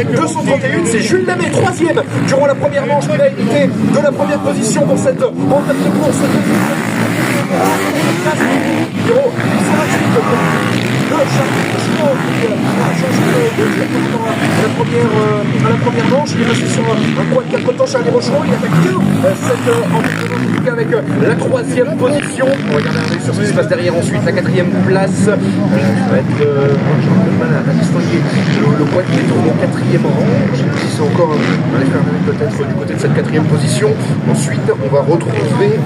231, c'est Jules Lamé, troisième durant la première manche, qui a évité de la première position pour cette entape de course. Numéro 828. Le champion a changé à la première manche. Il est passé sur un point de 4 temps Charlie Rochereau. Il attaque cette entape avec la troisième position. On va regarder un peu sur ce qui se passe derrière ensuite. La quatrième place. Ça va être à distinguer le point qui est au quatrième rang. Je sais pas si c'est encore un effet peut-être du côté de cette quatrième position. Ensuite, on va retrouver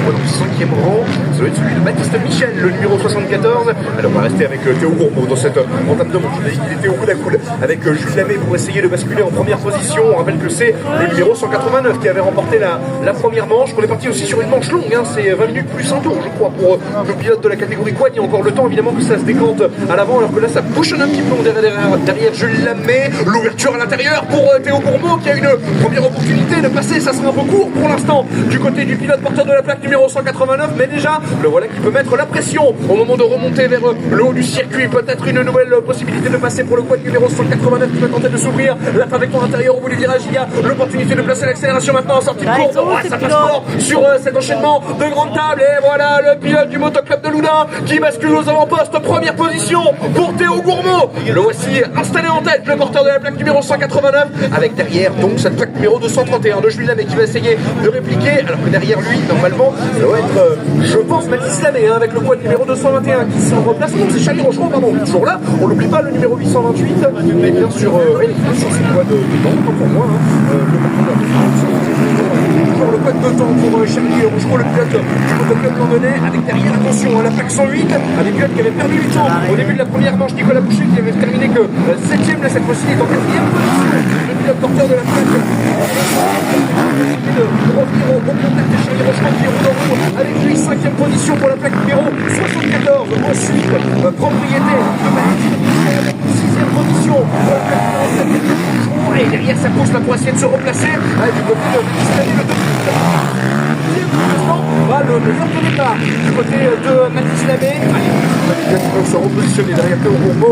au cinquième rang, ça doit être celui de Baptiste Michel, le numéro 74. Alors on va rester avec Théo Gourmaud dans cette entame de manche. Il était au coude à coude avec Jules Lamé pour essayer de basculer en première position. On rappelle que c'est le numéro 189 qui avait remporté la première manche. On est parti aussi sur une manche longue, hein. C'est 20 minutes plus un tour je crois pour le pilote de la catégorie quad. Il y a encore le temps évidemment que ça se décante à l'avant, alors que là ça bouchonne un petit peu derrière Jules Lamé. L'ouverture à l'intérieur pour Théo Gourmaud qui a une première opportunité de passer. Ça sera un peu court pour l'instant du côté du pilote porteur de la plaque numéro 189, mais déjà le voilà qui peut mettre la pression au moment de remonter vers le haut du circuit. Peut-être une nouvelle possibilité de passer pour le quad numéro 189 qui va tenter de s'ouvrir la trajectoire intérieure au bout du virage. Il y a l'opportunité de placer l'accélération maintenant en sortie de course. Ça passe fort sur cet enchaînement de grandes tables, et voilà le pilote du motoclub de Loudun qui bascule aux avant-postes. Première position pour Théo Gourmaud. Le voici installé en tête, le porteur de la plaque numéro 189, avec derrière donc cette plaque numéro 231 de Jules Lamé qui va essayer de répliquer, alors que derrière lui normalement ça doit être, je pense, Mathis Lamé, hein, avec le quad numéro 221 qui s'en replace. Non, c'est Charlie Rochereau, pardon, toujours là. On n'oublie pas le numéro 828, mais bien sûr, sur ses quads de temps, pour moi. Toujours le quad de temps pour Charlie Rochereau, le pilote du motoclub landonnais, avec derrière, attention, la plaque 108, un des pilotes qui avait perdu 8 ans au début de la première manche, Nicolas Boucher, qui avait terminé que 7ème, là cette fois-ci, est en 4ème position. Le pilote porteur de la plaque de revenir au contact de Charlie Rochereau qui roule en roue avec lui, 5ème position pour la plaque numéro 74. Ensuite, propriété de Mathilde, 6ème position pour la plaque numéro 7. Et derrière ça pousse là pour essayer de se replacer du côté de Mathis Lamé, le meilleur de départ du côté de Mathis Lamé. Allez, il va se repositionner derrière Théo Gourmaud.